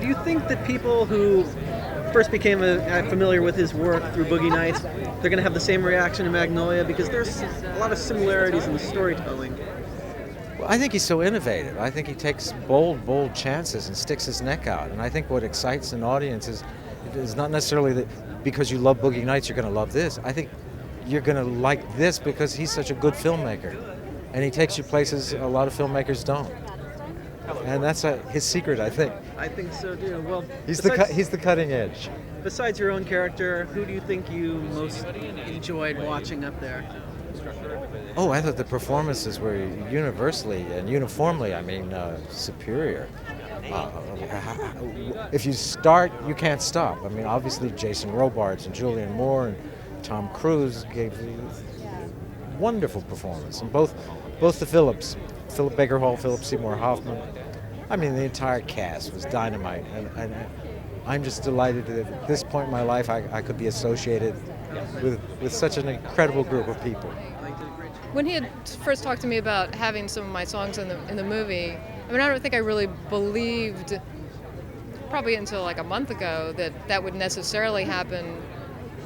you think that people who first became familiar with his work through Boogie Nights, they're going to have the same reaction to Magnolia? Because there's a lot of similarities in the storytelling. Well, I think he's so innovative. I think he takes bold chances and sticks his neck out. And I think what excites an audience is not necessarily that because you love Boogie Nights, you're going to love this. I think you're going to like this because he's such a good filmmaker. And he takes you places a lot of filmmakers don't. And that's his secret, I think. I think so too. Well, he's the cutting edge. Besides your own character, who do you think you most enjoyed watching up there? Oh, I thought the performances were universally and uniformly, superior. If you start, you can't stop. I mean, obviously Jason Robards and Julianne Moore and Tom Cruise gave wonderful performance, and both the Philip Baker Hall, Philip Seymour Hoffman. I mean, the entire cast was dynamite, and I'm just delighted that at this point in my life I could be associated with such an incredible group of people. When he had first talked to me about having some of my songs in the movie, I don't think I really believed, probably until like a month ago, that would necessarily happen,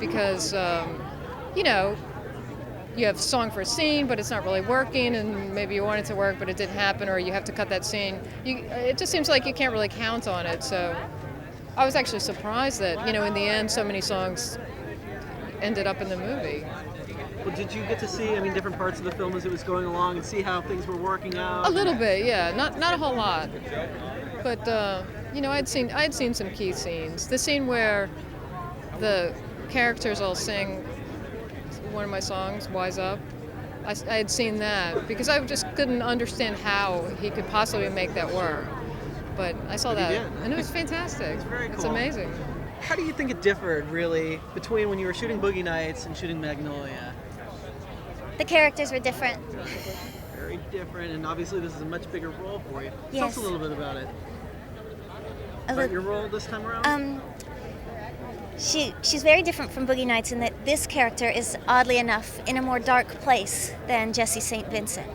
because you have a song for a scene, but it's not really working, and maybe you want it to work, but it didn't happen, or you have to cut that scene. It just seems like you can't really count on it. So I was actually surprised that, in the end, so many songs ended up in the movie. Well, did you get to see, different parts of the film as it was going along and see how things were working out? A little bit, yeah. Not a whole lot. But, I'd seen some key scenes. The scene where the characters all sing one of my songs, Wise Up, I had seen that because I just couldn't understand how he could possibly make that work. But I saw that, and it was fantastic. It's very cool. It's amazing. How do you think it differed, really, between when you were shooting Boogie Nights and shooting Magnolia? The characters were different. Very different, and obviously this is a much bigger role for you. Yes. Tell us a little bit about it. About your role this time around? She's very different from Boogie Nights in that this character is, oddly enough, in a more dark place than Jessie St. Vincent.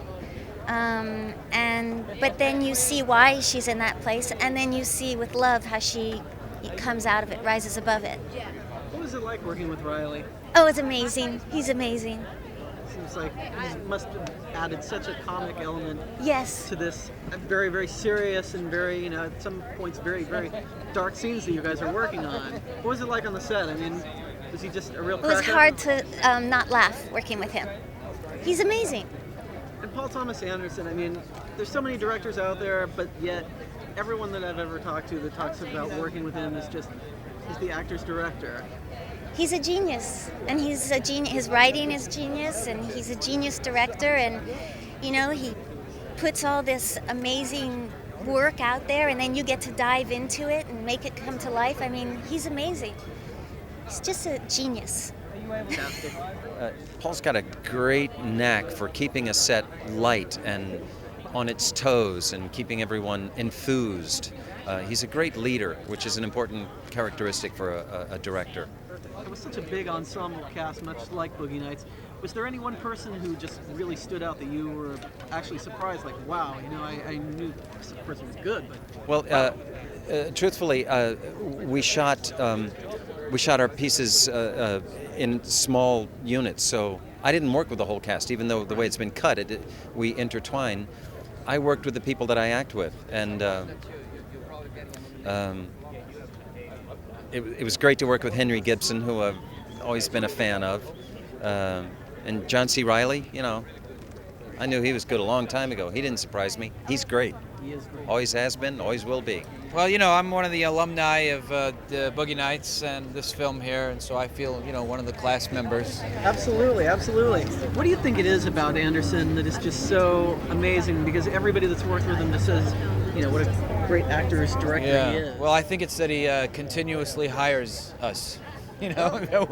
But then you see why she's in that place, and then you see with love how she comes out of it, rises above it. What was it like working with Riley? Oh, it's amazing. He's amazing. Seems like he must have added such a comic element Yes. to this very, very serious and very, at some points, very, very dark scenes that you guys are working on. What was it like on the set? Was he just a real cracker? It was hard to not laugh working with him. He's amazing. And Paul Thomas Anderson, there's so many directors out there, but yet everyone that I've ever talked to that talks about working with him is just, he's the actor's director. He's a genius, and he's a genius. His writing is genius, and he's a genius director, and he puts all this amazing work out there, and then you get to dive into it and make it come to life. He's amazing. He's just a genius. Paul's got a great knack for keeping a set light and on its toes and keeping everyone enthused. He's a great leader, which is an important characteristic for a director. It was such a big ensemble cast, much like Boogie Nights. Was there any one person who just really stood out that you were actually surprised, like, wow, I knew this person was good, but... Well, truthfully, we shot our pieces in small units, so I didn't work with the whole cast, even though the way it's been cut, we intertwine. I worked with the people that I act with, and it was great to work with Henry Gibson, who I've always been a fan of, and John C. Reilly. I knew he was good a long time ago. He didn't surprise me. He's great. He is great. Always has been, always will be. Well, I'm one of the alumni of the Boogie Nights and this film here, and so I feel, one of the class members. Absolutely, absolutely. What do you think it is about Anderson that is just so amazing? Because everybody that's worked with him just says, what a great actor's director he is. Well, I think it's that he continuously hires us. That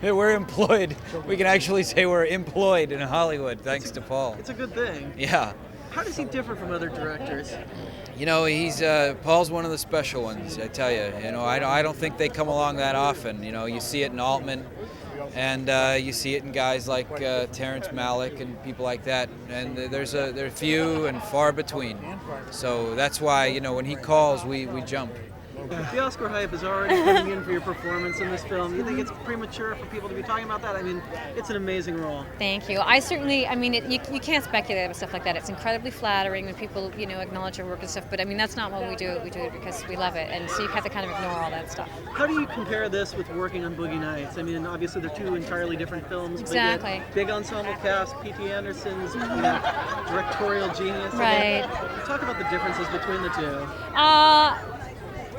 we're employed. We can actually say we're employed in Hollywood, thanks to Paul. It's a good thing. Yeah. How does he differ from other directors? He's Paul's one of the special ones, I tell you. I don't think they come along that often. You see it in Altman, and you see it in guys like Terrence Malick and people like that. And they're few and far between. So that's why when he calls, we jump. The Oscar hype is already coming in for your performance in this film. You think it's premature for people to be talking about that? I mean, it's an amazing role. Thank you. I certainly, I mean, you can't speculate about stuff like that. It's incredibly flattering when people, acknowledge your work and stuff, but I mean, that's not why we do it. We do it because we love it, and so you have to kind of ignore all that stuff. How do you compare this with working on Boogie Nights? I mean, obviously they're two entirely different films, Exactly. but yet big ensemble cast, P.T. Anderson's directorial genius. Right. Talk about the differences between the two.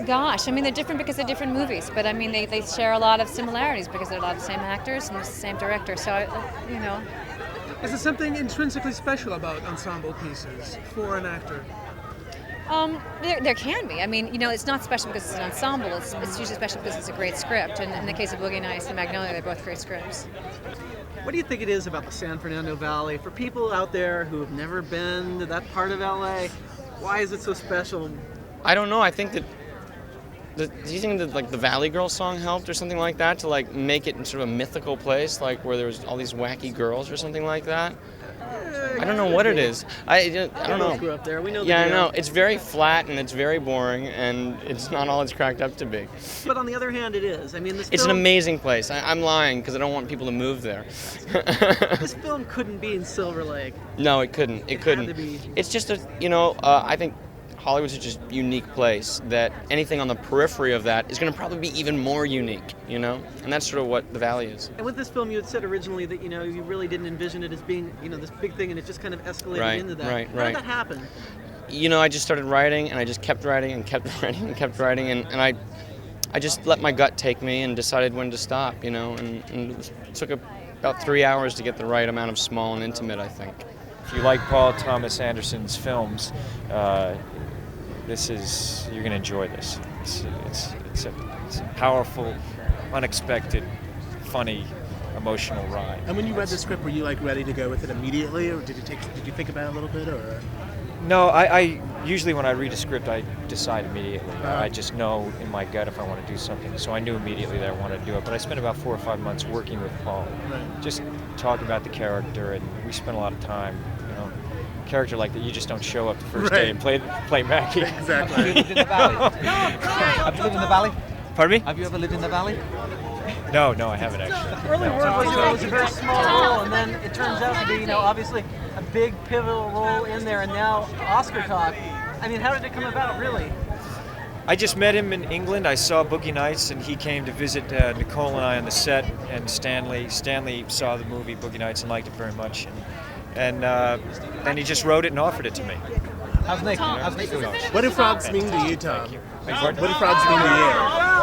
Gosh, I mean, they're different because they're different movies, but I mean, they share a lot of similarities because they're a lot of the same actors and it's the same director, so, Is there something intrinsically special about ensemble pieces for an actor? There can be. I mean, it's not special because it's an ensemble. It's usually special because it's a great script. And in the case of Boogie Nights and Magnolia, they're both great scripts. What do you think it is about the San Fernando Valley? For people out there who have never been to that part of LA, why is it so special? I don't know. I think that. Do you think that like the Valley Girl song helped or something like that to like make it sort of a mythical place, like where there was all these wacky girls or something like that? I don't know what it is. I don't know. Grew up there. We know. Yeah, I know. It's very flat and it's very boring and it's not all it's cracked up to be. But on the other hand, it is. I mean, It's an amazing place. I'm lying because I don't want people to move there. This film couldn't be in Silver Lake. No, it couldn't. It couldn't. Had to be. It's just I think Hollywood's such a unique place that anything on the periphery of that is going to probably be even more unique, and that's sort of what the Valley is. And with this film, you had said originally that you really didn't envision it as being this big thing, and it just kind of escalated into that. Right. How did that happen? I just started writing, and I just kept writing and kept writing and kept writing, and I just let my gut take me and decided when to stop, and it took about 3 hours to get the right amount of small and intimate, I think. If you like Paul Thomas Anderson's films, you're going to enjoy this. It's a powerful, unexpected, funny, emotional ride. And when you read the script, were you ready to go with it immediately, or did you think about it a little bit, or? No, I usually when I read a script, I decide immediately. I just know in my gut if I want to do something. So I knew immediately that I wanted to do it. But I spent about 4 or 5 months working with Paul, just talking about the character, and we spent a lot of time. Character like that, you just don't show up the first day and play Mackie. Exactly. Have you lived in the Valley? Have you lived in the Valley? Pardon me? Have you ever lived in the Valley? No, I haven't actually. Early word was it was a very small role, and then it turns out to be, obviously a big pivotal role in there, and now Oscar talk. I mean, how did it come about, really? I just met him in England. I saw Boogie Nights, and he came to visit Nicole and I on the set, and Stanley saw the movie Boogie Nights and liked it very much. And then he just wrote it and offered it to me. How's Nick? How's Nick doing? What do frogs mean to you, Tom? Thank you. What do frogs mean to you?